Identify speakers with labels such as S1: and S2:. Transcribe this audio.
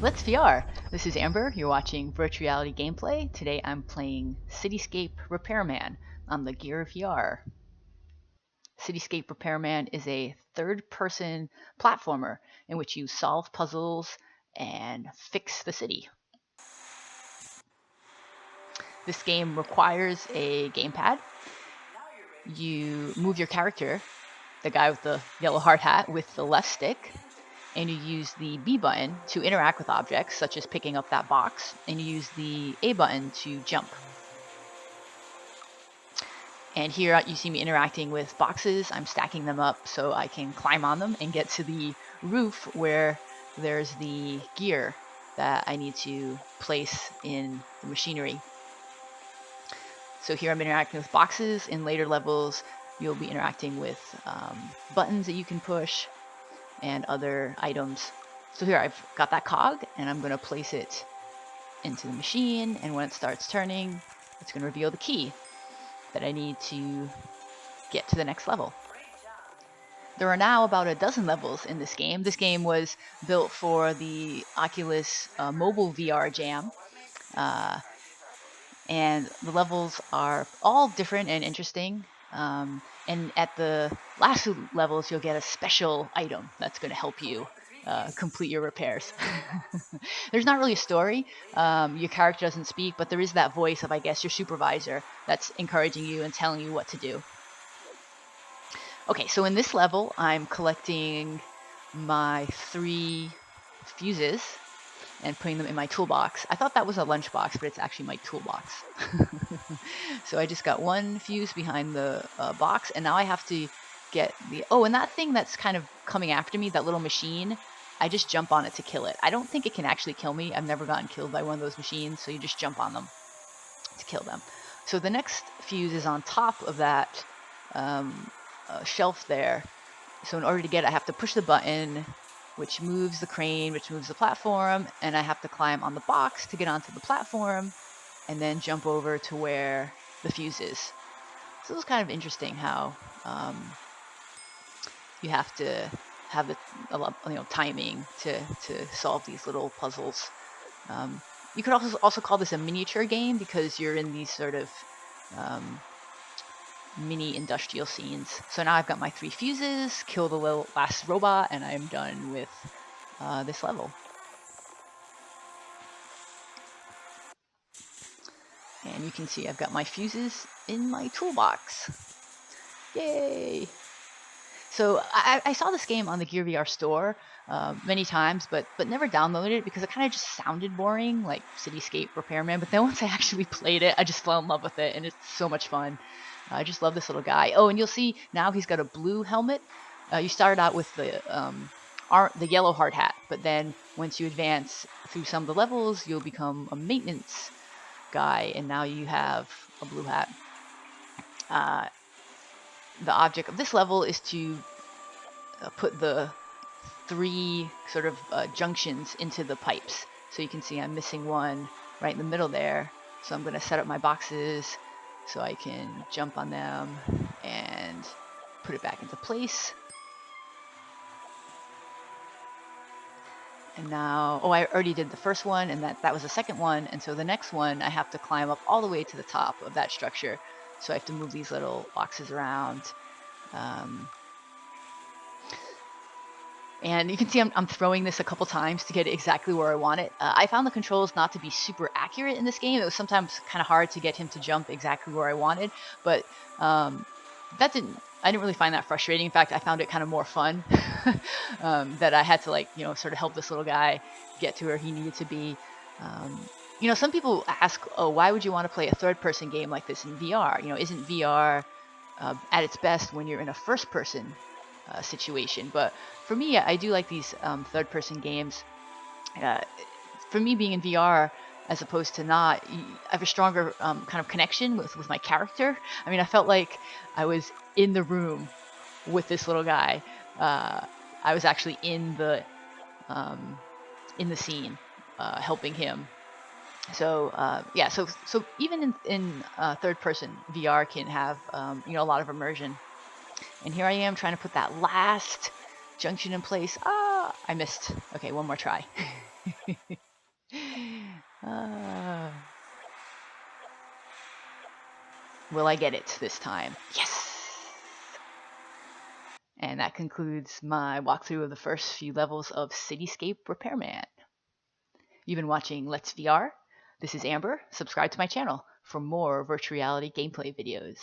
S1: Let's VR! This is Amber, you're watching Virtual Reality Gameplay. Today I'm playing CITYSCAPE Repairman on the Gear VR. CITYSCAPE Repairman is a third-person platformer in which you solve puzzles and fix the city. This game requires a gamepad. You move your character, the guy with the yellow hard hat, with the left stick, and you use the B button to interact with objects, such as picking up that box, and you use the A button to jump. And here you see me interacting with boxes. I'm stacking them up so I can climb on them and get to the roof where there's the gear that I need to place in the machinery. So here I'm interacting with boxes. In later levels, you'll be interacting with buttons that you can push and other items. So here I've got that cog, and I'm going to place it into the machine, and when it starts turning, it's going to reveal the key that I need to get to the next level. There are now about a dozen levels in this game. This game was built for the Oculus mobile VR jam, and the levels are all different and interesting. And at the last two levels, you'll get a special item that's going to help you complete your repairs. There's not really a story. Your character doesn't speak, but there is that voice of, I guess, your supervisor that's encouraging you and telling you what to do. Okay, so in this level, I'm collecting my 3 fuses and putting them in my toolbox. I thought that was a lunchbox, but it's actually my toolbox. So I just got 1 fuse behind the box, and now I have to get the... Oh, and that thing that's kind of coming after me, that little machine, I just jump on it to kill it. I don't think it can actually kill me. I've never gotten killed by one of those machines, so you just jump on them to kill them. So the next fuse is on top of that shelf there. So in order to get it, I have to push the button, which moves the crane, which moves the platform, and I have to climb on the box to get onto the platform, and then jump over to where the fuse is. So it's kind of interesting how you have to have the timing to solve these little puzzles. You could also call this a miniature game because you're in these sort of mini industrial scenes. So now I've got my 3 fuses, kill the last robot, and I'm done with this level. And you can see I've got my fuses in my toolbox. Yay! So I saw this game on the Gear VR store many times, but never downloaded it because it kind of just sounded boring, like CITYSCAPE Repairman. But then once I actually played it, I just fell in love with it, and it's so much fun. I just love this little guy. Oh, and you'll see now he's got a blue helmet. You started out with the yellow hard hat, but then once you advance through some of the levels, you'll become a maintenance guy, and now you have a blue hat. The object of this level is to put the 3 sort of junctions into the pipes. So you can see I'm missing one right in the middle there. So I'm going to set up my boxes so I can jump on them and put it back into place. And now, oh, I already did the first one, and that was the second one, and so the next one I have to climb up all the way to the top of that structure. So I have to move these little boxes around. And you can see I'm throwing this a couple times to get it exactly where I want it. I found the controls not to be super accurate in this game. It was sometimes kind of hard to get him to jump exactly where I wanted, but I didn't really find that frustrating. In fact, I found it kind of more fun that I had to sort of help this little guy get to where he needed to be. Some people ask, oh, why would you want to play a third-person game like this in VR? Isn't VR at its best when you're in a first-person situation? But for me, I do like these third-person games. For me, being in VR as opposed to not, I have a stronger kind of connection with my character. I mean, I felt like I was in the room with this little guy. I was actually in the scene, helping him. So yeah, so even in third-person, VR can have a lot of immersion. And here I am trying to put that last junction in place. Ah, I missed. Okay, one more try. uh, will I get it this time? Yes! And that concludes my walkthrough of the first few levels of Cityscape Repairman. You've been watching Let's VR. This is Amber. Subscribe to my channel for more virtual reality gameplay videos.